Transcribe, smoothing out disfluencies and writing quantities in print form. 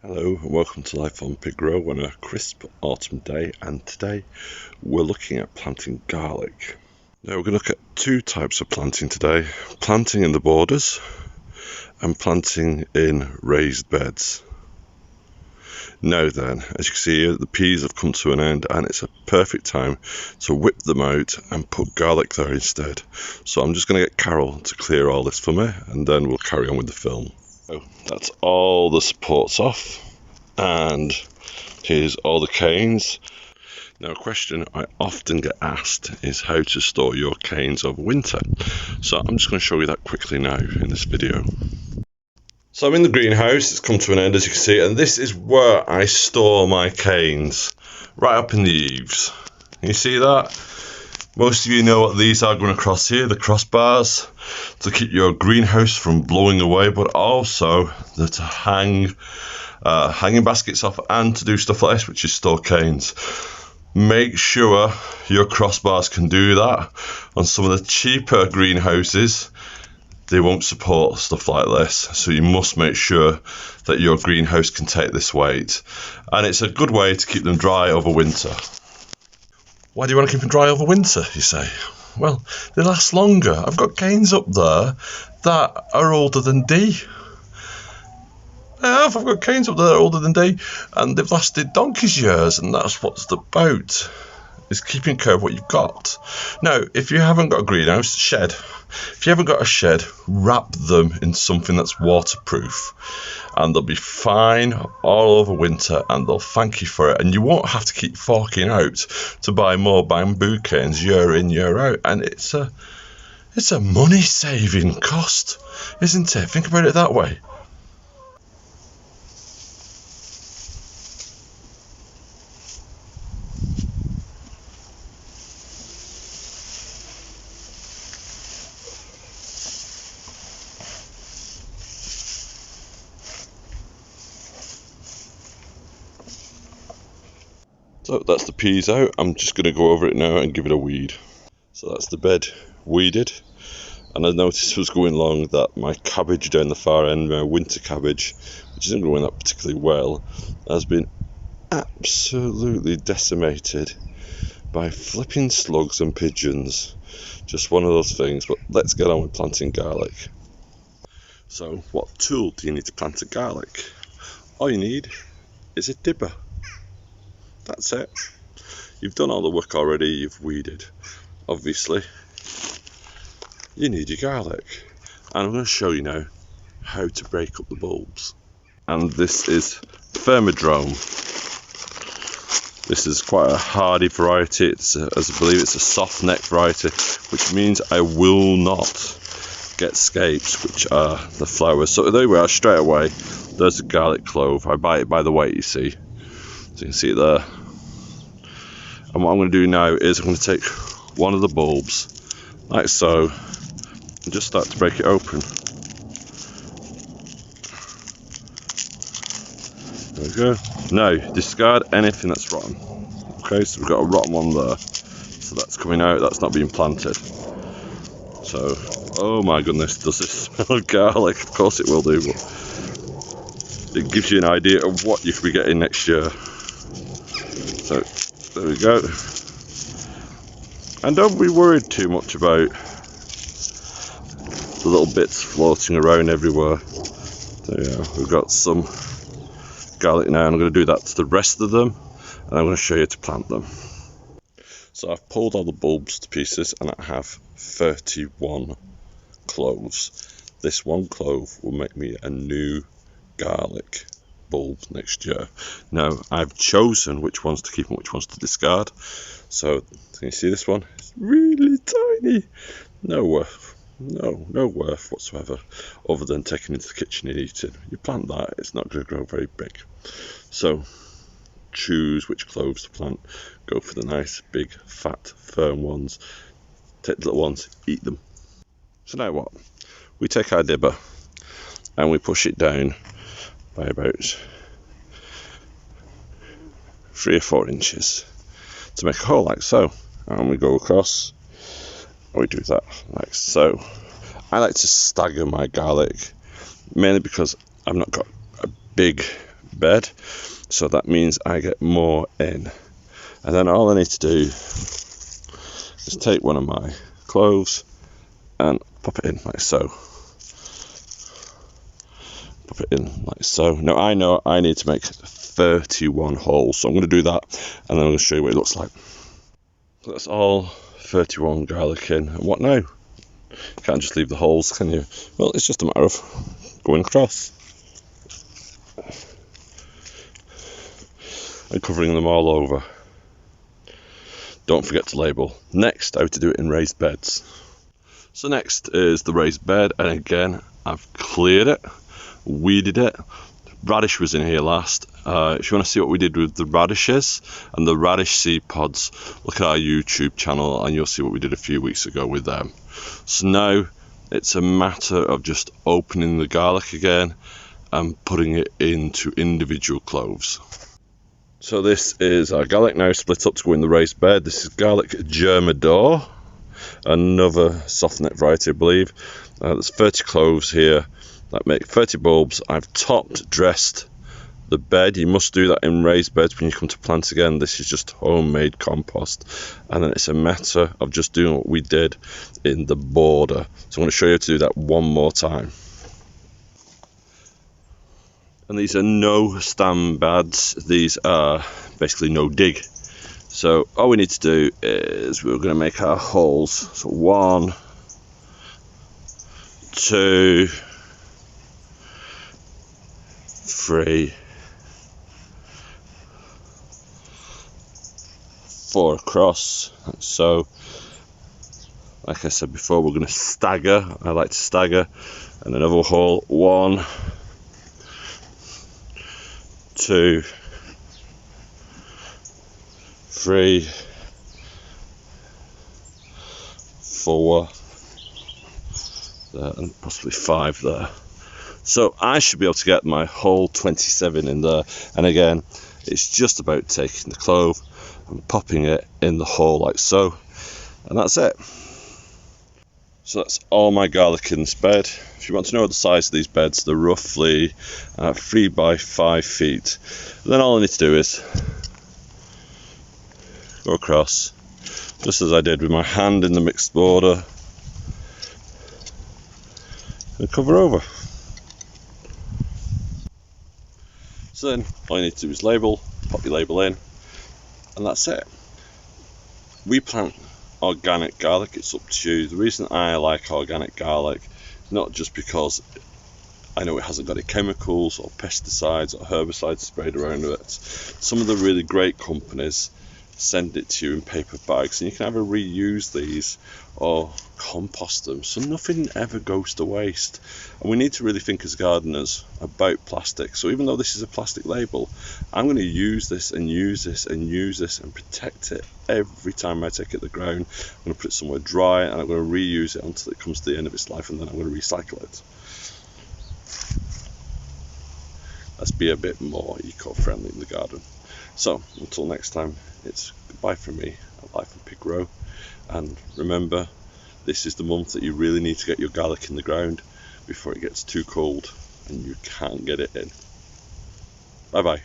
Hello and welcome to Life on Pig Row on a crisp autumn day, and today we're looking at planting garlic. Now we're going to look at two types of planting today, planting in the borders and planting in raised beds. Now then, as you can see here, the peas have come to an end and it's a perfect time to whip them out and put garlic there instead. So I'm just going to get Carol to clear all this for me and then we'll carry on with the film. So that's all the supports off, and here's all the canes. Now, a question I often get asked is how to store your canes over winter. So I'm just going to show you that quickly now in this video. So I'm in the greenhouse, it's come to an end as you can see, and this is where I store my canes, right up in the eaves. Can you see that? Most of you know what these are going across here, the crossbars, to keep your greenhouse from blowing away, but also they're to hang hanging baskets off and to do stuff like this, which is store canes. Make sure your crossbars can do that. On some of the cheaper greenhouses, they won't support stuff like this, so you must make sure that your greenhouse can take this weight. And it's a good way to keep them dry over winter. Why do you want to keep them dry over winter, you say? Well, they last longer. I've got canes up there that are older than D. I've got canes up there that are older than D, and they've lasted donkey's years, and that's what's about, is keeping care of what you've got. Now, if you haven't got a greenhouse, shed. If you haven't got a shed, wrap them in something that's waterproof, and they'll be fine all over winter, and they'll thank you for it. And you won't have to keep forking out to buy more bamboo canes year in, year out. And it's a money-saving cost, isn't it? Think about it that way. So that's the peas out. I'm just going to go over it now and give it a weed. So that's the bed weeded. And I noticed was going along that my cabbage down the far end, my winter cabbage, which isn't growing that particularly well, has been absolutely decimated by flipping slugs and pigeons. Just one of those things, but let's get on with planting garlic. So what tool do you need to plant a garlic? All you need is a dibber. That's it. You've done all the work already, you've weeded. Obviously, you need your garlic. And I'm going to show you now how to break up the bulbs. And this is Thermodrome. This is quite a hardy variety. As I believe it's a soft neck variety, which means I will not get scapes, which are the flowers. So there we are, straight away. There's a garlic clove. I buy it by the weight, you see. So you can see it there. And what I'm going to do now is I'm going to take one of the bulbs, like so, and just start to break it open. There we go. Now, discard anything that's rotten. Okay, so we've got a rotten one there. So that's coming out, that's not being planted. So, oh my goodness, does this smell of garlic? Of course it will do, but it gives you an idea of what you could be getting next year. So there we go. And don't be worried too much about the little bits floating around everywhere. There we are. We've got some garlic now, and I'm going to do that to the rest of them, and I'm going to show you how to plant them. So I've pulled all the bulbs to pieces, and I have 31 cloves. This one clove will make me a new garlic bulb next year. Now I've chosen which ones to keep and which ones to discard. So can you see this one? It's really tiny. No worth whatsoever, other than taking it to the kitchen and eating. You plant that, it's not going to grow very big. So choose which cloves to plant. Go for the nice big fat firm ones. Take the little ones, eat them. So now what? We take our dibber and we push it down by about 3 or 4 inches to make a hole like so, and we go across and we do that like so. I like to stagger my garlic, mainly because I've not got a big bed, so that means I get more in. And then all I need to do is take one of my cloves and pop it in like so. Pop it in like so. Now I know I need to make 31 holes, so I'm going to do that, and then I'm going to show you what it looks like. So that's all 31 garlic in. And what now? You can't just leave the holes, can you? Well, it's just a matter of going across and covering them all over. Don't forget to label. Next, how to do it in raised beds. So next is the raised bed, and again I've cleared it, weeded it. Radish was in here last. If you want to see what we did with the radishes and the radish seed pods, look at our YouTube channel and you'll see what we did a few weeks ago with them. So now it's a matter of just opening the garlic again and putting it into individual cloves. So this is our garlic now split up to go in the raised bed. This is garlic Germador, another soft net variety I believe. There's 30 cloves here that make 30 bulbs. I've topped dressed the bed. You must do that in raised beds when you come to plant again. This is just homemade compost, and then it's a matter of just doing what we did in the border. So I'm going to show you how to do that one more time. And these are no stem beds, these are basically no dig. So all we need to do is we're going to make our holes. So 1, 2, 3, 4 across. So like I said before, we're going to stagger. I like to stagger. And another hole. 1, 2, 3, 4 there, and possibly 5 there. So I should be able to get my whole 27 in there. And again, it's just about taking the clove and popping it in the hole like so, and that's it. So that's all my garlic in this bed. If you want to know the size of these beds, they're roughly 3 by 5 feet. And then all I need to do is go across, just as I did with my hand in the mixed border, and cover over. So then all you need to do is label, pop your label in, and that's it. We plant organic garlic, it's up to you. The reason I like organic garlic, not just because I know it hasn't got any chemicals or pesticides or herbicides sprayed around it. Some of the really great companies send it to you in paper bags, and you can either reuse these or compost them, so nothing ever goes to waste. And we need to really think as gardeners about plastic. So even though this is a plastic label, I'm going to use this and use this and use this and protect it every time I take it to the ground. I'm going to put it somewhere dry, and I'm going to reuse it until it comes to the end of its life, and then I'm going to recycle it. Let's be a bit more eco-friendly in the garden. So until next time, it's goodbye from me at Life on Pig Row. And remember, this is the month that you really need to get your garlic in the ground before it gets too cold and you can't get it in. Bye bye.